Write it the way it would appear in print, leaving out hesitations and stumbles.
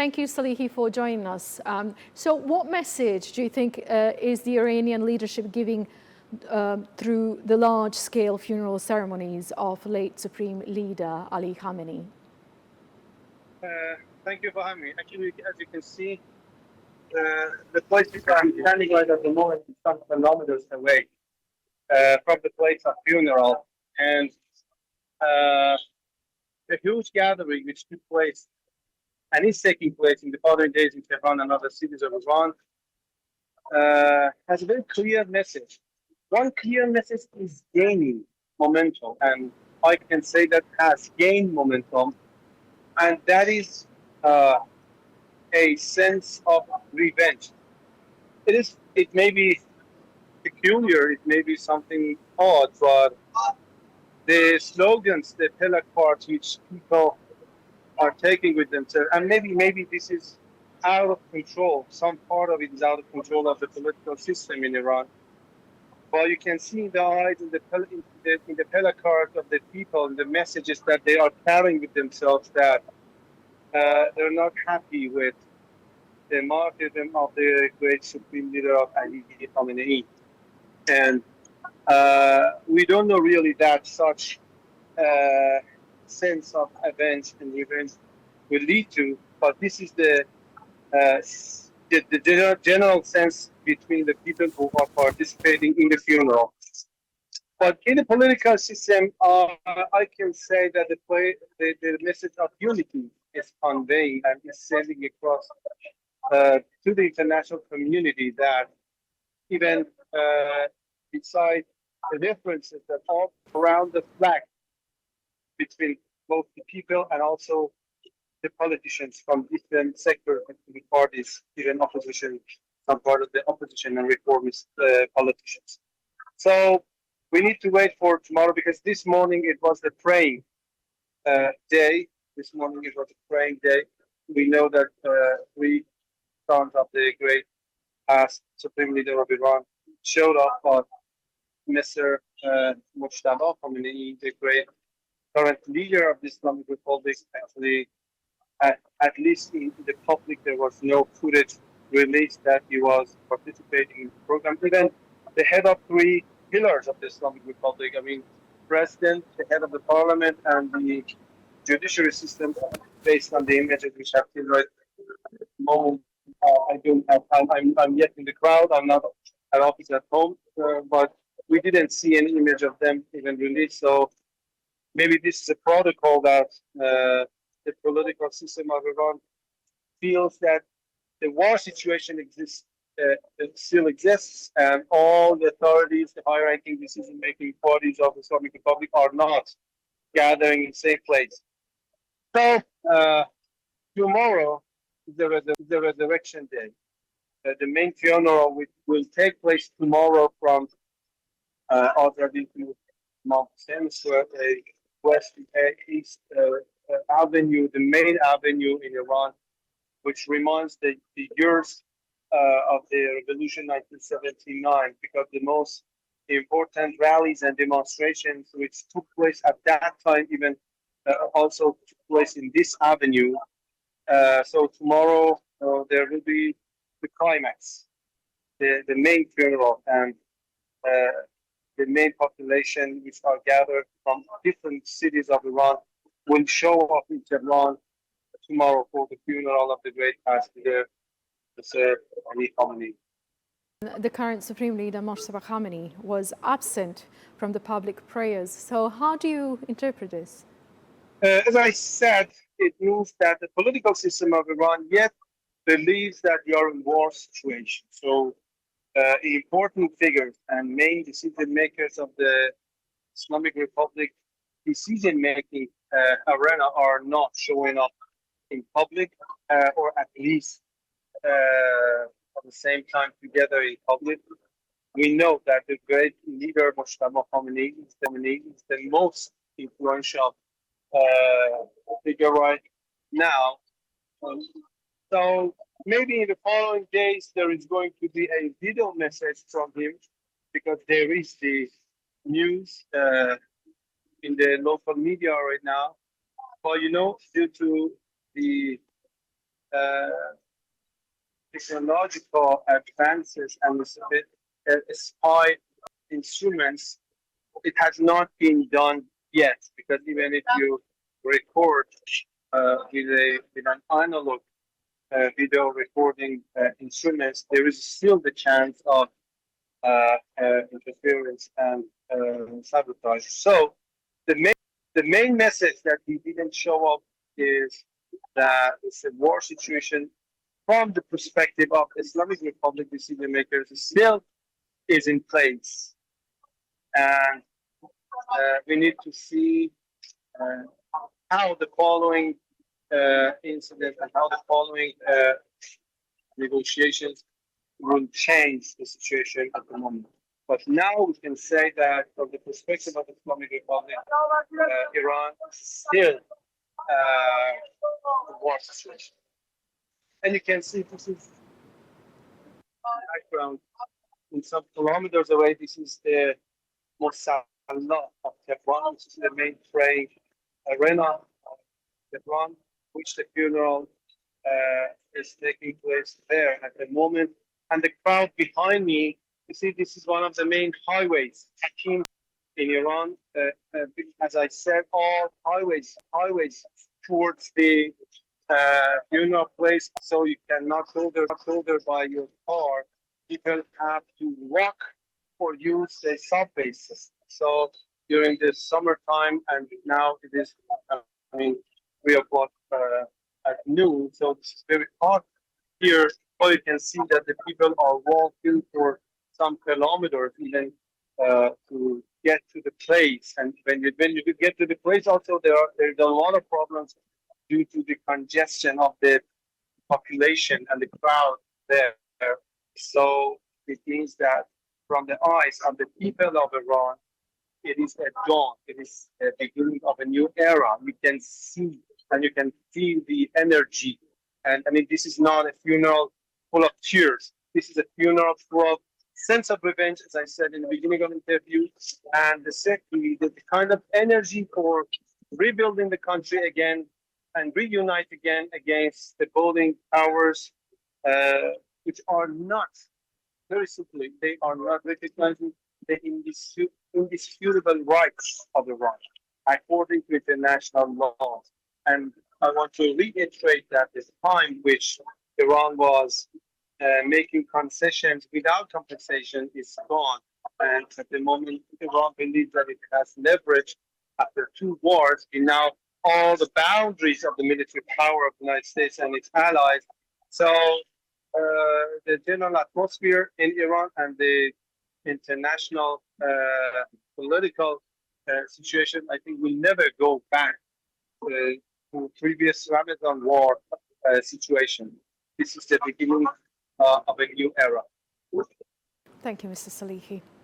Thank you, Salehi, for joining us. So what message do you think is the Iranian leadership giving through the large-scale funeral ceremonies of late Supreme Leader Ali Khamenei? Thank you for having me. Actually, as you can see, the place I'm standing right at the moment is some kilometers away from the place of funeral, and a huge gathering which took place and is taking place in the following days in Tehran and other cities of Iran has a very clear message. One clear message is gaining momentum, and I can say that has gained momentum, and that is a sense of revenge. It may be peculiar, it may be something odd, but the slogans, the placards which people are taking with themselves, and maybe this is out of control. Some part of it is out of control of the political system in Iran. But you can see in the eyes, in the placards of the people, and the messages that they are carrying with themselves, that they're not happy with the martyrdom of the great supreme leader of Ali Khamenei. And we don't know really that such sense of revenge and revenge will lead to, but this is the general sense between the people who are participating in the funeral. But in the political system, I can say that the message of unity is conveying and is sending across to the international community, that even beside the differences that are around the flag between both the people and also the politicians from different sectors and parties, even opposition, some part of the opposition and reformist politicians. So we need to wait for tomorrow, because this morning it was the praying day. This morning it was a praying day. We know that three sons of the great past Supreme Leader of Iran showed up, but Mr. Mojtaba Khamenei, the great current leader of the Islamic Republic, actually, at least in the public, there was no footage released that he was participating in the program. Even the head of three pillars of the Islamic Republic, I mean, president, the head of the parliament, and the judiciary system, based on the images which have been right at the moment. I'm yet in the crowd. I'm not at office at home, but we didn't see any image of them even released. So maybe this is a protocol that the political system of Iran feels that the war situation exists, it still exists, and all the authorities, the high-ranking decision-making parties of the Islamic Republic are not gathering in the same place. So tomorrow is the resurrection day. The main funeral will take place tomorrow from Azadi to Mount Square, a west east avenue, the main avenue in Iran, which reminds the years of the revolution 1979, because the most important rallies and demonstrations which took place at that time even also took place in this avenue. So tomorrow there will be the climax, the main funeral, and the main population which are gathered from different cities of Iran will show up in Tehran tomorrow for the funeral of the great past leader, Mr. Ali Khamenei. The current Supreme Leader, Mojtaba Khamenei, was absent from the public prayers. So how do you interpret this? As I said, it means that the political system of Iran yet believes that we are in war situation. So important figures and main decision makers of the Islamic Republic decision-making arena are not showing up in public, or at least at the same time together in public. We know that the great leader Mojtaba Khamenei is the most influential figure right now. So maybe in the following days there is going to be a video message from him, because there is the news in the local media right now. But you know, due to the technological advances and spy instruments, it has not been done yet, because even if you record with an analog video recording instruments, there is still the chance of interference and sabotage. So the main message that we didn't show up is that it's a war situation from the perspective of Islamic Republic decision makers still is in place. And we need to see how the following incident and how the following negotiations will change the situation at the moment. But now we can say that from the perspective of the Islamic Republic, Iran is still a war situation. And you can see this is background in some kilometers away. This is the Musalla of Tehran, which is the main trade arena of Tehran, which the funeral is taking place there at the moment. And the crowd behind me, you see, this is one of the main highways in Iran. As I said, all highways towards the funeral place, so you cannot go there by your car. People have to walk or use the subway system. So during the summertime, and now it is, 3 o'clock at noon, so it's very hot here. But you can see that the people are walking for some kilometers even to get to the place. And when you get to the place, also there's a lot of problems due to the congestion of the population and the crowd there. So it means that from the eyes of the people of Iran, it is a dawn. It is a beginning of a new era. You can see and you can feel the energy. And I mean, this is not a funeral full of tears. This is a funeral full of sense of revenge, as I said in the beginning of the interview, and the kind of energy for rebuilding the country again and reunite again against the bullying powers, which are not, very simply, they are not recognizing the indisputable rights of Iran according to international laws. And I want to reiterate that the time which Iran was making concessions without compensation is gone. And at the moment, Iran believes that it has leverage after 2 wars in now all the boundaries of the military power of the United States and its allies. So the general atmosphere in Iran and the international political situation, I think, will never go back to previous Ramadan war situation. This is the beginning of a new era. Thank you, Mr. Salehi.